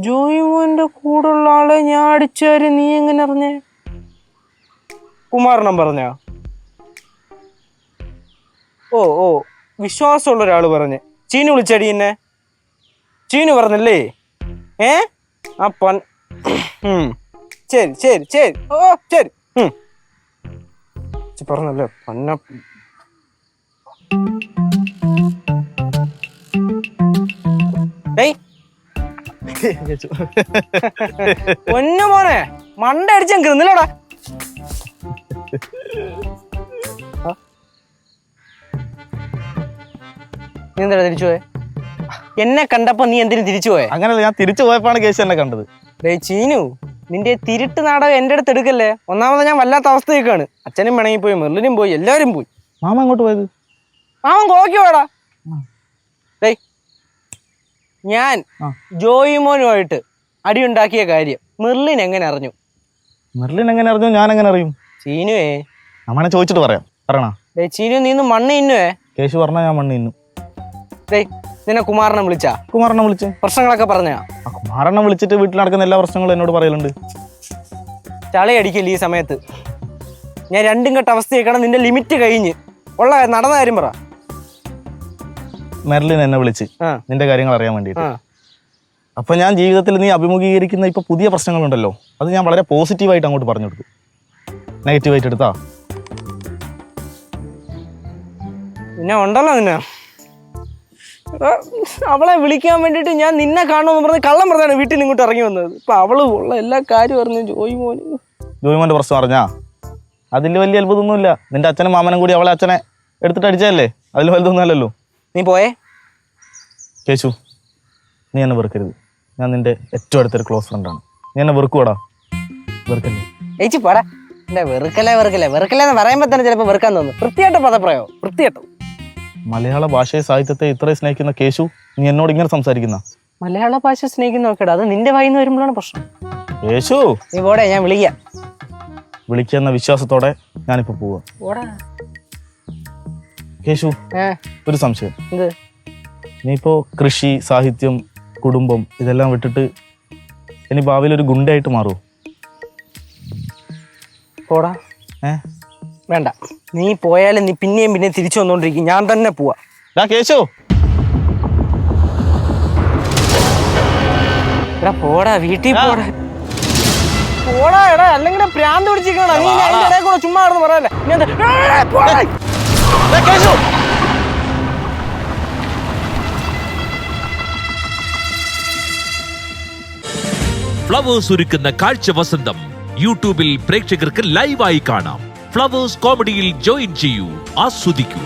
ജോയിമോന്റെ കൂടുള്ള ആളെ ഞാൻ അടിച്ചാര്, നീ എങ്ങനെ അറിഞ്ഞേ? കുമാരനം പറഞ്ഞ? ഓ ഓ, വിശ്വാസമുള്ള ഒരാള് പറഞ്ഞ്. ചീനു വിളിച്ചടി എന്നെ? ചീനു പറഞ്ഞല്ലേ? ആ ശരി ശരി ശരി, ഓ ശരി. പറഞ്ഞല്ലേ പന്ന. പൊന്നു മോനെ, മണ്ട അടിച്ചാൻ കിന്നില്ലടാ. നീ എന്താ തിരിച്ചു പോയെ? എന്നെ കണ്ടപ്പോ നീ എന്തിനു തിരിച്ചു പോയെ? അങ്ങനല്ല, ഞാൻ തിരിച്ചു പോയപ്പോഴാണ് കേസ് എന്നെ കണ്ടത്. ചീനു, നിന്റെ തിരുട്ട് നാടകം എന്റെ അടുത്ത് എടുക്കല്ലേ. ഒന്നാമത് ഞാൻ വല്ലാത്ത അവസ്ഥയൊക്കെയാണ്. അച്ഛനും പിണങ്ങി പോയി, മെർലിനും പോയി, എല്ലാവരും പോയി. മാമ എങ്ങോട്ട് പോയത്? മാമൻ കോക്കി പോടാ. ഞാൻ ജോയിമോനുമായിട്ട് അടിയുണ്ടാക്കിയ കാര്യം മെർലിൻ എങ്ങനെ അറിഞ്ഞു? മെർലിൻ എങ്ങനെ അറിഞ്ഞു? ഞാൻ എങ്ങനെ അറിയും? ചീനുവേ, അമ്മനെ ചോദിച്ചിട്ട് പറയാം. പറയണ ചീനു, നീ മണ്ണ് ഇന്നുവേ. കേശു പറഞ്ഞ ഞാൻ മണ്ണ് ഇന്നു. നിന്നെ കുമാരനെ വിളിച്ചാ? കുമാരനെ വിളിച്ചു. പ്രശ്നങ്ങളൊക്കെ പറഞ്ഞാ? കുമാരനെ വിളിച്ചിട്ട് വീട്ടിൽ നടക്കുന്ന എല്ലാ പ്രശ്നങ്ങളും എന്നോട് പറയലുണ്ട്. ചളയടിക്കല്ലേ ഈ സമയത്ത്? ഞാൻ രണ്ടും കെട്ട അവസ്ഥയൊക്കെയാണ്. നിന്റെ ലിമിറ്റ് കഴിഞ്ഞ് ഉള്ള നടന്ന കാര്യം പറ. മെർലിൻ എന്നെ വിളിച്ച് നിന്റെ കാര്യങ്ങൾ അറിയാൻ വേണ്ടിയിട്ട്. അപ്പൊ ഞാൻ ജീവിതത്തിൽ നീ അഭിമുഖീകരിക്കുന്ന ഇപ്പൊ പുതിയ പ്രശ്നങ്ങളുണ്ടല്ലോ, അത് ഞാൻ വളരെ പോസിറ്റീവായിട്ട് അങ്ങോട്ട് പറഞ്ഞു കൊടുത്തു. നെഗറ്റീവായിട്ട് എടുത്താ പിന്നെ ഉണ്ടല്ലോ നിന്നെ. അവളെ വിളിക്കാൻ വേണ്ടിട്ട് ഞാൻ നിന്നെ കാണുമെന്ന് പറഞ്ഞ് കള്ളം പറഞ്ഞാണ് വീട്ടിൽ നിന്ന് ഇങ്ങോട്ട് ഇറങ്ങി വന്നത്. ഇപ്പൊ അവള് ഉള്ള എല്ലാ കാര്യം അറിഞ്ഞു. ജോയിമോന്റെ പ്രശ്നം അറിഞ്ഞാ? അതിൽ വലിയ അത്ഭുതമൊന്നുമില്ല. നിന്റെ അച്ഛനും മാമനും കൂടി അവളെ അച്ഛനെ എടുത്തിട്ട് അടിച്ചതല്ലേ, അതിൽ വലുതൊന്നും അല്ലല്ലോ. നീ പോയേ? കേശു, നീ എന്നെ വെറുക്കരുത്. ഞാൻ നിന്റെ ഏറ്റവും അടുത്തൊരു ക്ലോസ് ഫ്രണ്ടാണ്. നീ എന്നെ വെറുക്കൂടാ? വെറുക്കല്ലേ? ഏച്ചി പോടാ. എന്റെ വെറുക്കലെന്ന് പറയുമ്പോ തന്നെ ചിലപ്പോ വെറുക്കാൻ തോന്നുന്നു. വൃത്തിയായിട്ട പദപ്രയോ, വൃത്തിയായിട്ടോ. മലയാള ഭാഷയെ സാഹിത്യത്തെ ഇത്രയും സ്നേഹിക്കുന്ന കേശു, നീ എന്നോട് ഇങ്ങനെ സംസാരിക്കുന്ന? മലയാള ഭാഷ സ്നേഹിക്കുന്ന നോക്കടാ, അത് നിന്റെ വായിന്ന് വരുമ്പോഴാണ് പ്രശ്നം. കേശു, നീ പോടെ, ഞാൻ വിളിക്കുന്ന വിശ്വാസത്തോടെ ഞാനിപ്പോ പോവാ. കേശു, ഒരു സംശയം. നീ ഇപ്പോ കൃഷി, സാഹിത്യം, കുടുംബം ഇതെല്ലാം വിട്ടിട്ട് ഇനി ഭാവിയിൽ ഒരു ഗുണ്ടയായിട്ട് മാറുമോ? പോടാ. വേണ്ട, നീ പോയാലും നീ പിന്നെയും പിന്നെ തിരിച്ചു വന്നോണ്ടിരിക്കും. ഞാൻ തന്നെ പോവാ. കേശു, എടാ പോടാ, വീട്ടിൽ പോടാ. പോടാ എടാ, അല്ലെങ്കിൽ പ്രാന്ത് പിടിച്ചിരിക്കണ. നീ അതിന്റെ ഇടയിൽ കൂടെ ചുമ്മാ ആണെന്ന് പറയല്ലേ. ഫ്ലവേഴ്സ് ഒരുക്കുന്ന കാഴ്ച വസന്തം യൂട്യൂബിൽ പ്രേക്ഷകർക്ക് ലൈവായി കാണാം. ഫ്ലവേഴ്സ് കോമഡിയിൽ ജോയിൻ ചെയ്യൂ, ആസ്വദിക്കൂ.